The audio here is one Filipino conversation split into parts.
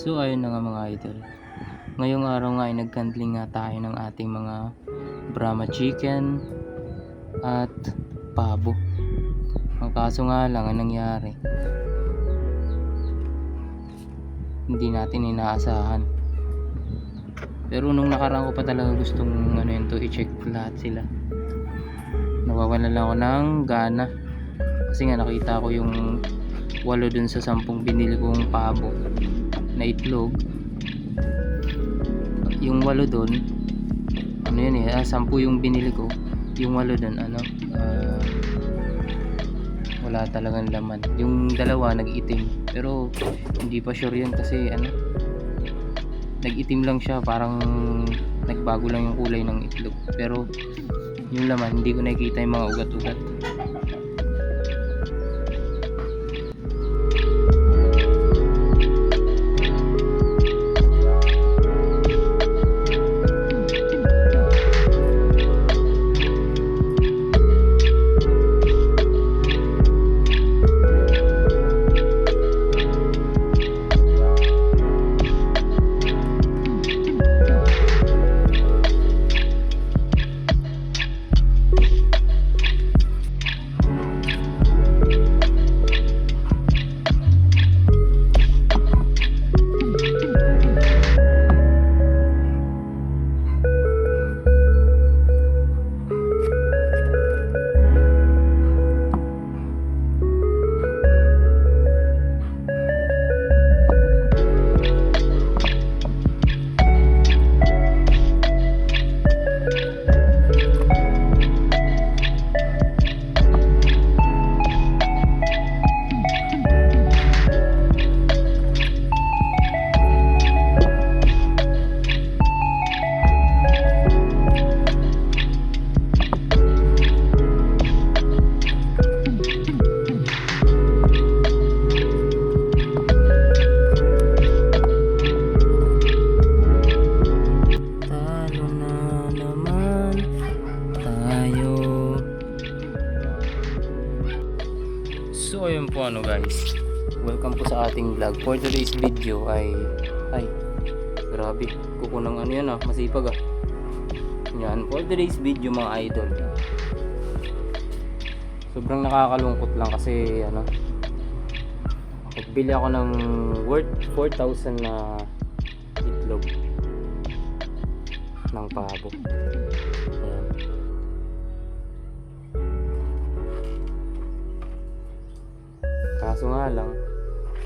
So ayun na nga mga idol. Ngayong araw nga ay nagkandling nga tayo ng ating mga Brahma chicken at pabo. Ang kaso nga lang ang nangyari, hindi natin inaasahan. Pero nung nakaraan ko pa talaga gustong i-check lahat sila. Nawawalan lang ako ng gana. Kasi nga nakita ko yung 8 dun sa 10 binili kong pabo na itlog. Yung 8 dun, 10 yung binili ko. Yung 8 dun, wala talagang laman. Yung 2 nag-itim. Pero hindi pa sure yun kasi nag-itim lang siya, parang nagbago lang yung kulay ng itlog. Pero yung laman, hindi ko nakikita yung mga ugat-ugat. So ayun po guys, welcome po sa ating vlog. For today's video ay grabe, kukunang yan masipag yan. For today's video mga idol, sobrang nakakalungkot lang kasi nagbili ako ng worth 4,000 na itlog ng pabo. Ayan. Kaso nga lang,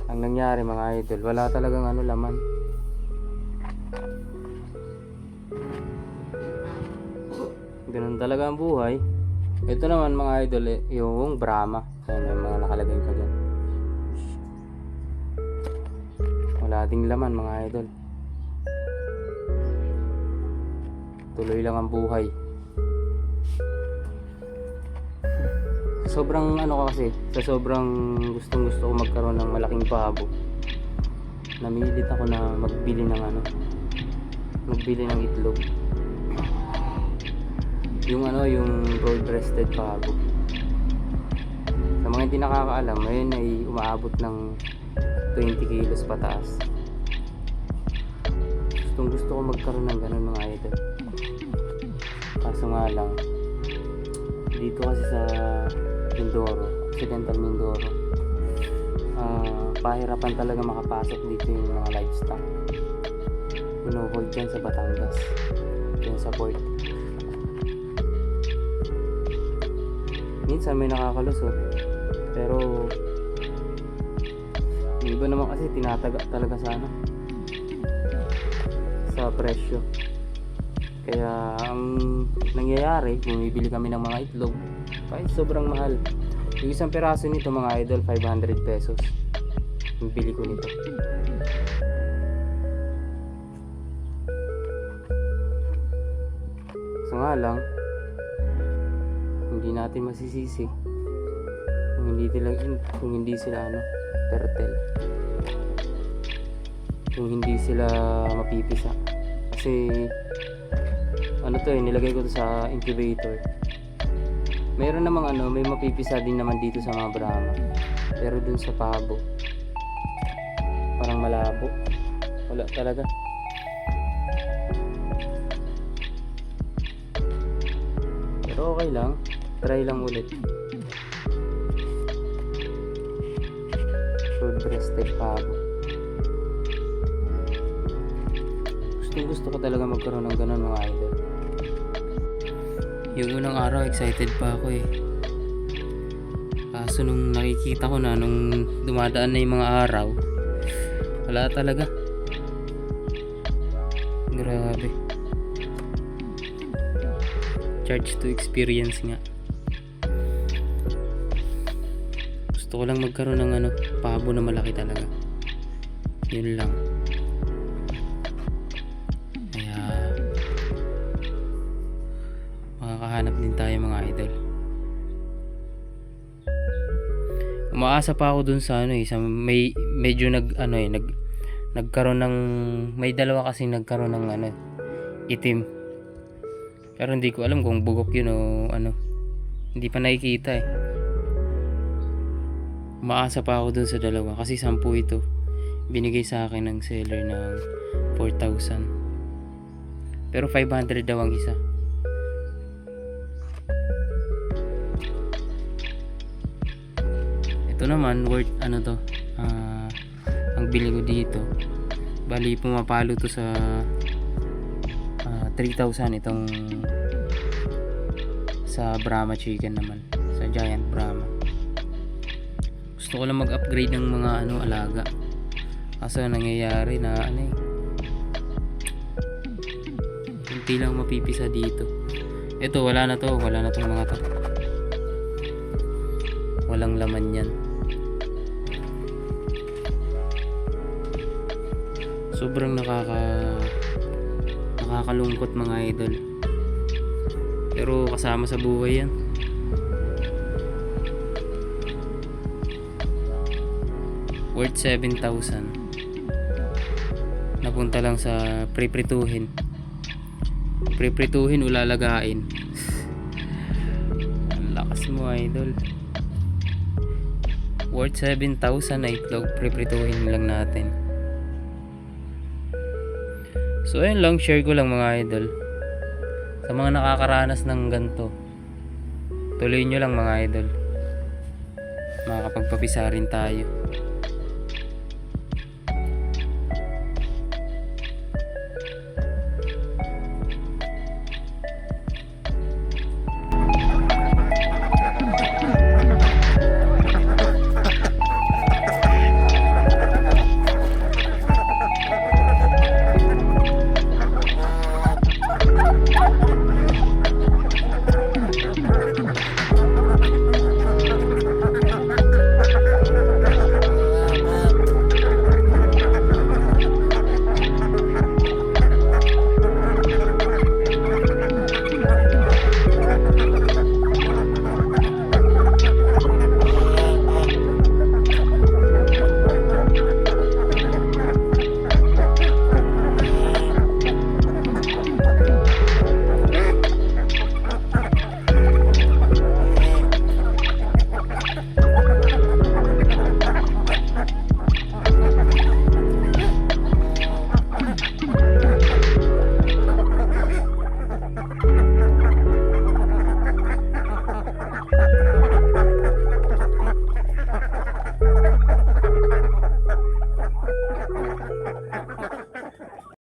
ang nangyari mga idol, wala talagang laman. Ganun talaga ang buhay. Ito naman mga idol, yung Brahma. Ayan, may mga nakalagay pa dyan. Wala ding laman mga idol. Tuloy lang ang buhay. Sobrang kasi, sa sobrang gustong gusto ko magkaroon ng malaking pabo, namilit ako na magbili ng itlog. Yung broad breasted pabo. Sa mga hindi nakakaalam, ngayon ay umaabot ng 20 kilos pataas. Gustong gusto ko magkaroon ng ganun mga idol. Kaso nga lang, dito kasi sa Mindoro, Occidental Mindoro, pahirapan talaga makapasok dito yung mga livestock. Pinuhold dyan sa Batangas, dyan sa port. Minsan may nakakalusot, pero yung iba naman kasi tinataga talaga sa presyo. Kaya ang nangyayari, bumibili kami ng mga itlog kahit sobrang mahal. Yung isang piraso nito mga idol, 500 pesos yung bili ko nito. So nga lang, hindi natin masisisi kung hindi sila turtle, kung hindi sila mapipisa. Kasi nilagay ko to sa incubator. Meron namang may mapipisa din naman dito sa mga Brahma. Pero dun sa pabo, parang malabo. Wala talaga. Pero okay lang. Try lang ulit. Short breasted pabo. Gusto ko talaga magkaroon ng ganun mga idol. Yung unang araw excited pa ako eh. Kaso nung nakikita ko na nung dumadaan na yung mga araw, wala talaga. Grabe. Charge to experience nga. Gusto ko lang magkaroon ng pabo na malaki talaga. Yun lang. Kaya makakahanap din tayo mga idol. Umaasa pa ako dun sa sa medyo nagkaroon ng may dalawa kasi nagkaroon ng itim. Pero hindi ko alam kung bugok yun o hindi pa nakikita eh. Umaasa pa ako dun sa dalawa kasi 10 ito. Binigay sa akin ng seller ng 4,000. Pero 500 daw ang isa. Ito naman worth ang bili ko dito. Bali pumapalo to sa 3,000 itong sa Brahma chicken naman, sa Giant Brahma. Gusto ko lang mag-upgrade ng mga alaga. Kaso nangyayari na hindi lang mapipisa dito. Ito wala na tong mga to. Walang laman yan. Sobrang nakakalungkot mga idol. Pero kasama sa buhay yan. Worth 7,000. Napunta lang sa priprituhin. Priprituhin o lalagain. Ang lakas mo idol. Worth 7,000 na itlog. Priprituhin lang natin. So ayun lang, share ko lang mga idol. Sa mga nakakaranas ng ganito, tuloy nyo lang mga idol. Makakapagpapisa rin tayo.